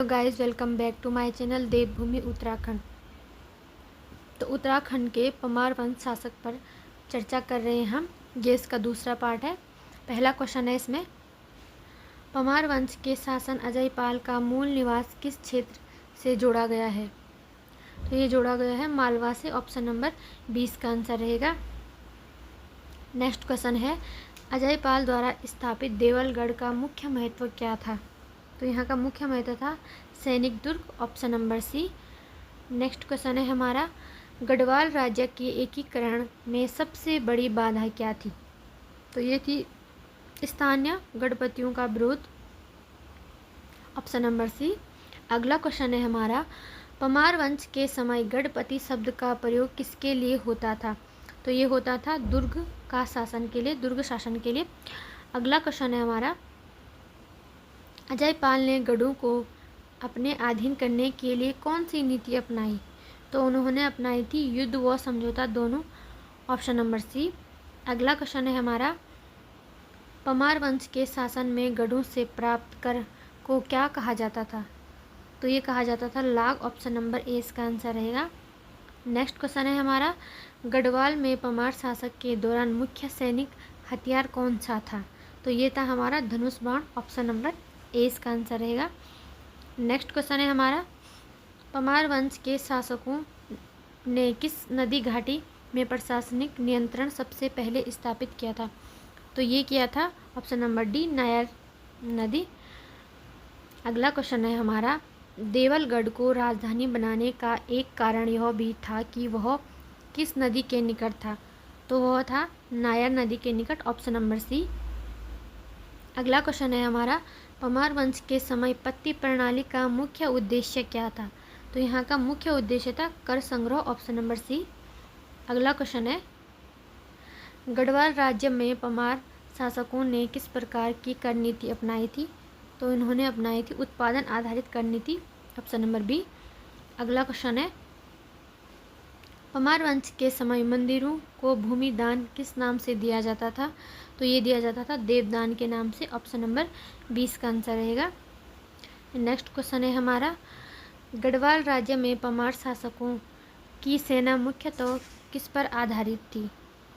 तो guys welcome back to my channel Devbhoomi Uttarakhand. तो उत्तराखंड के परमार वंश शासक पर चर्चा कर रहे हैं हम। ये इसका दूसरा पार्ट है। पहला क्वेश्चन है इसमें, परमार वंश के शासन अजयपाल का मूल निवास किस क्षेत्र से जोड़ा गया है? तो ये जोड़ा गया है मालवा से। ऑप्शन नंबर 20 का आंसर रहेगा। नेक्स्ट क्वेश्चन है, अजयपाल द्वारा स्थापित देवलगढ़ का मुख्य महत्व क्या था? तो यहाँ का मुख्य महत्व था सैनिक दुर्ग। Option number C. Next question है हमारा, गढ़वाल राज्य के एकीकरण में सबसे बड़ी बाधा क्या थी? तो ये थी स्थानीय गणपतियों का विरोध। Option number C. अगला क्वेश्चन है हमारा, परमार वंश के समय गणपति शब्द का प्रयोग किसके लिए होता था? तो ये होता था दुर्ग का शासन के लिए, दुर्ग शासन के लिए। अगला क्वेश्चन है हमारा, अजयपाल ने गढ़ों को अपने अधीन करने के लिए कौन सी नीति अपनाई? तो उन्होंने अपनाई थी युद्ध व समझौता दोनों। Option number C. अगला क्वेश्चन है हमारा, परमार वंश के शासन में गढ़ों से प्राप्त कर को क्या कहा जाता था? तो ये कहा जाता था लाग। ऑप्शन नंबर ए इसका आंसर रहेगा। नेक्स्ट क्वेश्चन है हमारा, गढ़वाल में परमार शासक के दौरान मुख्य सैनिक हथियार कौन सा था? तो ये था हमारा धनुष बाण। ऑप्शन नंबर ए इसका आंसर रहेगा। नेक्स्ट क्वेश्चन है हमारा, परमार वंश के शासकों ने किस नदी घाटी में प्रशासनिक नियंत्रण सबसे पहले स्थापित किया था? तो ये किया था ऑप्शन नंबर डी, नायर नदी। अगला क्वेश्चन है हमारा, देवलगढ़ को राजधानी बनाने का एक कारण यह भी था कि वह किस नदी के निकट था? तो वह था नायर नदी के निकट। Option number C. अगला क्वेश्चन है हमारा, परमार वंश के समय पत्ती प्रणाली का मुख्य उद्देश्य क्या था? तो यहाँ का मुख्य उद्देश्य था कर संग्रह। Option number C. अगला क्वेश्चन है, गढ़वाल राज्य में परमार शासकों ने किस प्रकार की कर नीति अपनाई थी? तो इन्होंने अपनाई थी उत्पादन आधारित कर नीति। Option number B. अगला क्वेश्चन है, परमार वंश के समय मंदिरों को भूमि दान किस नाम से दिया जाता था? तो ये दिया जाता था देवदान के नाम से। ऑप्शन नंबर 20 का आंसर रहेगा। नेक्स्ट क्वेश्चन है हमारा, गढ़वाल राज्य में परमार शासकों की सेना मुख्यतः किस पर आधारित थी?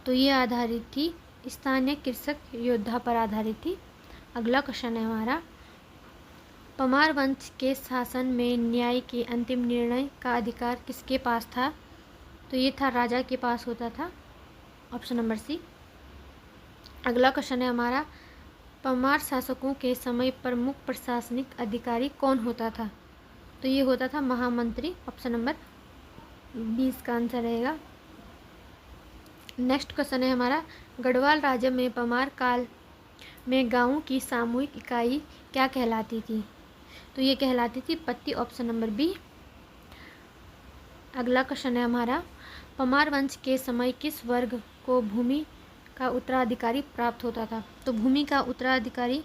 तो ये आधारित थी स्थानीय कृषक योद्धा पर आधारित थी। अगला क्वेश्चन है हमारा, परमार वंश के शासन में न्याय के अंतिम निर्णय का अधिकार किसके पास था? तो ये था राजा के पास होता था। Option number C. अगला क्वेश्चन है हमारा, परमार शासकों के समय प्रमुख प्रशासनिक अधिकारी कौन होता था? तो ये होता था महामंत्री। ऑप्शन नंबर 20 का आंसर रहेगा। नेक्स्ट क्वेश्चन है हमारा, गढ़वाल राज्य में परमार काल में गांवों की सामूहिक इकाई क्या कहलाती थी? तो ये कहलाती थी पत्ती। Option number B. अगला क्वेश्चन है हमारा, परमार वंश के समय किस वर्ग को भूमि का उत्तराधिकारी प्राप्त होता था? तो भूमि का उत्तराधिकारी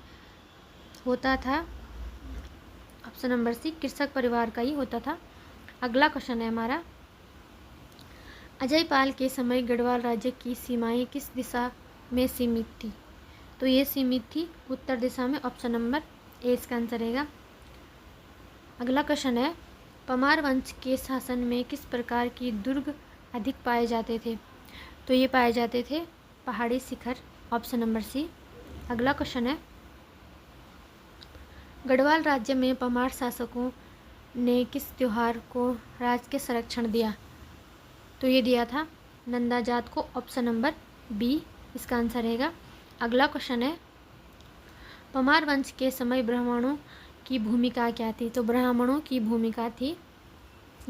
होता था ऑप्शन नंबर सी, कृषक परिवार का ही होता था। अगला क्वेश्चन है हमारा, अजयपाल के समय गढ़वाल राज्य की सीमाएं किस दिशा में सीमित थी? तो ये सीमित थी उत्तर दिशा में। ऑप्शन नंबर ए इसका आंसर रहेगा। अगला क्वेश्चन है, परमार वंश के शासन में किस प्रकार की दुर्ग अधिक पाए जाते थे? तो ये पाए जाते थे पहाड़ी शिखर। Option number C. अगला क्वेश्चन है, गढ़वाल राज्य में परमार शासकों ने किस त्योहार को राज्य के संरक्षण दिया? तो ये दिया था नंदा जात को। ऑप्शन नंबर बी इसका आंसर रहेगा। अगला क्वेश्चन है, परमार वंश के समय ब्राह्मणों की भूमिका क्या थी? तो ब्राह्मणों की भूमिका थी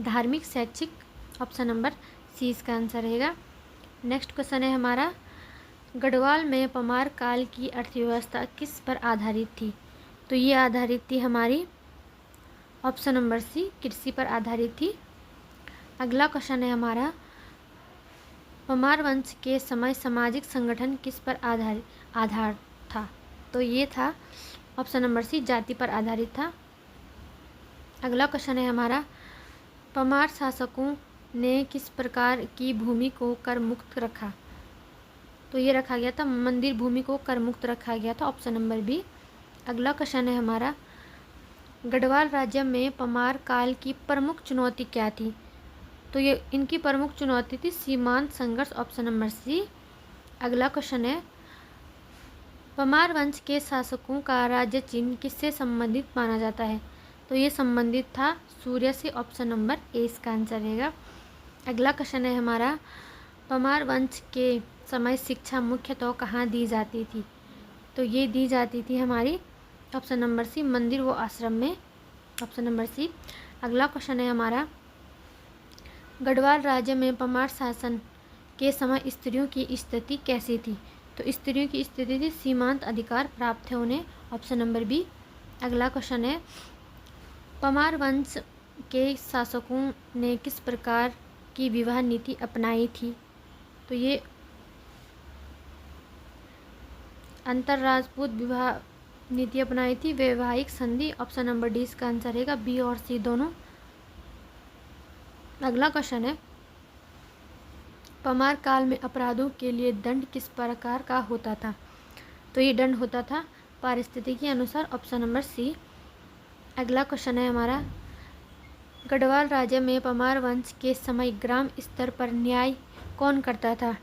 धार्मिक शैक्षिक। ऑप्शन नंबर सी इसका आंसर रहेगा। नेक्स्ट क्वेश्चन है हमारा, गढ़वाल में परमार काल की अर्थव्यवस्था किस पर आधारित थी? तो ये आधारित थी हमारी ऑप्शन नंबर सी, कृषि पर आधारित थी। अगला क्वेश्चन है हमारा, परमार वंश के समय सामाजिक संगठन किस पर आधार था? तो ये था ऑप्शन नंबर सी, जाति पर आधारित था। अगला क्वेश्चन है हमारा, परमार शासकों ने किस प्रकार की भूमि को कर मुक्त रखा? तो ये रखा गया था मंदिर भूमि को कर मुक्त रखा गया था। Option number B. अगला क्वेश्चन है हमारा, गढ़वाल राज्य में परमार काल की प्रमुख चुनौती क्या थी? तो ये इनकी प्रमुख चुनौती थी सीमांत संघर्ष, ऑप्शन नंबर सी। अगला क्वेश्चन है, परमार वंश के शासकों का राज्य चिन्ह किससे संबंधित माना जाता है? तो ये संबंधित था सूर्य से, ऑप्शन नंबर ए इसका आंसर रहेगा। अगला क्वेश्चन है हमारा, परमार वंश के समय शिक्षा मुख्यतः कहाँ दी जाती थी? तो ये दी जाती थी हमारी, ऑप्शन नंबर सी, मंदिर व आश्रम में, ऑप्शन नंबर सी। अगला क्वेश्चन है हमारा, गढ़वाल राज्य में परमार शासन के समय स्त्रियों की स्थिति कैसी थी? तो स्त्रियों की स्थिति थी सीमांत अधिकार प्राप्त थे उन्हें, ऑप्शन नंबर बी। अगला क्वेश्चन है, परमार वंश के शासकों ने किस प्रकार की विवाह नीति अपनाई थी? तो ये अंतर राजपूत विवाह नीति अपनाई थी, वैवाहिक संधि, ऑप्शन नंबर डी इसका आंसर रहेगा, बी और सी दोनों। अगला क्वेश्चन है, परमार काल में अपराधों के लिए दंड किस प्रकार का होता था? तो ये दंड होता था परिस्थिति के अनुसार, ऑप्शन नंबर सी। अगला क्वेश्चन है हमारा, गढ़वाल राज्य में परमार वंश के समय ग्राम स्तर पर न्याय कौन करता था?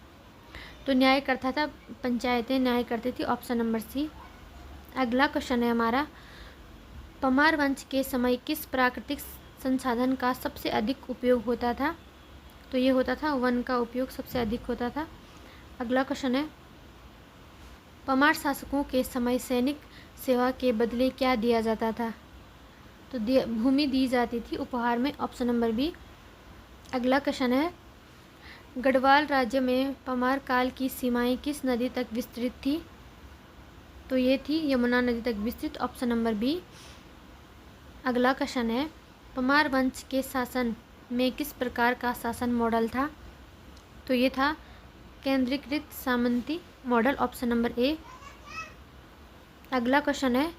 तो न्याय करता था पंचायतें न्याय करती थी, ऑप्शन नंबर सी। अगला क्वेश्चन है हमारा, परमार वंश के समय किस प्राकृतिक संसाधन का सबसे अधिक उपयोग होता था? तो ये होता था वन का उपयोग सबसे अधिक होता था। अगला क्वेश्चन है, परमार शासकों के समय सैनिक सेवा के बदले क्या दिया जाता था? तो भूमि दी जाती थी उपहार में, ऑप्शन नंबर बी। अगला क्वेश्चन है, गढ़वाल राज्य में परमार काल की सीमाएं किस नदी तक विस्तृत थी? तो ये थी यमुना नदी तक विस्तृत, ऑप्शन नंबर बी। अगला क्वेश्चन है, परमार वंश के शासन में किस प्रकार का शासन मॉडल था? तो ये था केंद्रीकृत सामंती मॉडल, ऑप्शन नंबर ए। अगला क्वेश्चन है,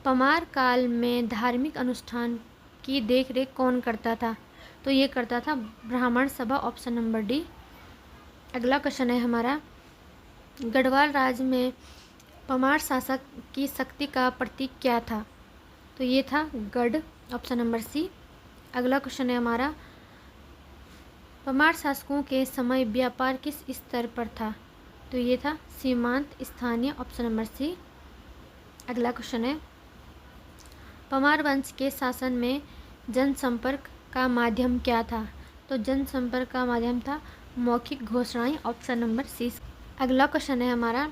परमार काल में धार्मिक अनुष्ठान की देखरेख कौन करता था? तो ये करता था ब्राह्मण सभा, ऑप्शन नंबर डी। अगला क्वेश्चन है हमारा, गढ़वाल राज्य में परमार शासक की शक्ति का प्रतीक क्या था? तो ये था गढ़, ऑप्शन नंबर सी। अगला क्वेश्चन है हमारा, परमार शासकों के समय व्यापार किस स्तर पर था? तो ये था सीमांत स्थानीय, ऑप्शन नंबर सी। अगला क्वेश्चन है, परमार वंश के शासन में जनसंपर्क का माध्यम क्या था? तो जनसंपर्क का माध्यम था मौखिक घोषणाएं, ऑप्शन नंबर सी। अगला क्वेश्चन है हमारा,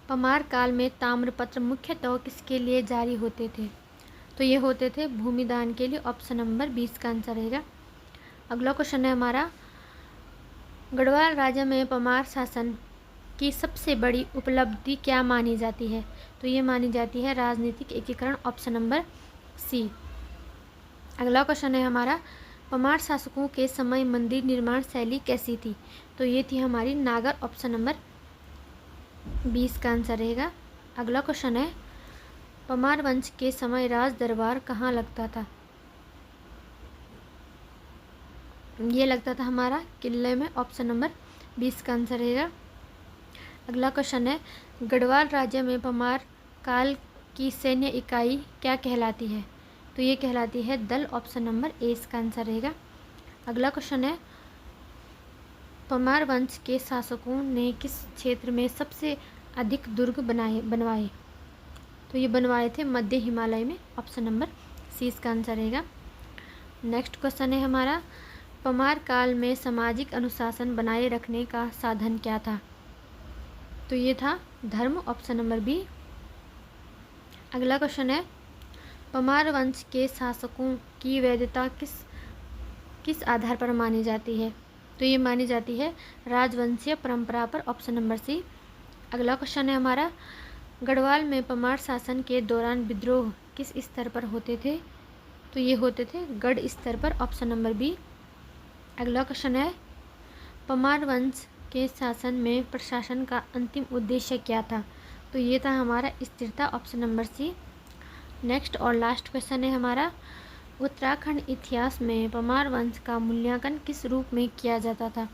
परमार काल में ताम्रपत्र मुख्यतः किसके लिए जारी होते थे? तो ये होते थे भूमिदान के लिए, ऑप्शन नंबर 20 का आंसर रहेगा। अगला क्वेश्चन है हमारा, गढ़वाल राज्य में परमार शासन की सबसे बड़ी उपलब्धि क्या मानी जाती है? तो ये मानी जाती है राजनीतिक एकीकरण, ऑप्शन नंबर सी। अगला क्वेश्चन है हमारा, परमार शासकों के समय मंदिर निर्माण शैली कैसी थी? तो ये थी हमारी नागर, ऑप्शन नंबर 20 का आंसर रहेगा। अगला क्वेश्चन है, परमार वंश के समय राज दरबार कहाँ लगता था? ये लगता था हमारा किले में, ऑप्शन नंबर 20 का आंसर रहेगा। अगला क्वेश्चन है, गढ़वाल राज्य में परमार काल की सैन्य इकाई क्या कहलाती है? तो ये कहलाती है दल, ऑप्शन नंबर ए इसका आंसर रहेगा। अगला क्वेश्चन है, परमार वंश के शासकों ने किस क्षेत्र में सबसे अधिक दुर्ग बनवाए? तो ये बनवाए थे मध्य हिमालय में, ऑप्शन नंबर सी इसका आंसर रहेगा। नेक्स्ट क्वेश्चन है हमारा, परमार काल में सामाजिक अनुशासन बनाए रखने का साधन क्या था? तो ये था धर्म, ऑप्शन नंबर बी। अगला क्वेश्चन है, परमार वंश के शासकों की वैधता किस आधार पर मानी जाती है? तो ये मानी जाती है राजवंशीय परंपरा पर, ऑप्शन नंबर सी। अगला क्वेश्चन है हमारा, गढ़वाल में परमार शासन के दौरान विद्रोह किस स्तर पर होते थे? तो ये होते थे गढ़ स्तर पर, ऑप्शन नंबर बी। अगला क्वेश्चन है, परमार वंश के शासन में प्रशासन का अंतिम उद्देश्य क्या था? तो ये था हमारा स्थिरता, ऑप्शन नंबर सी। नेक्स्ट और लास्ट क्वेश्चन है हमारा, उत्तराखंड इतिहास में परमार वंश का मूल्यांकन किस रूप में किया जाता था?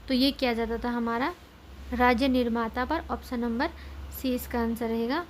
तो ये किया जाता था हमारा राज्य निर्माता पर, ऑप्शन नंबर सी इसका आंसर रहेगा।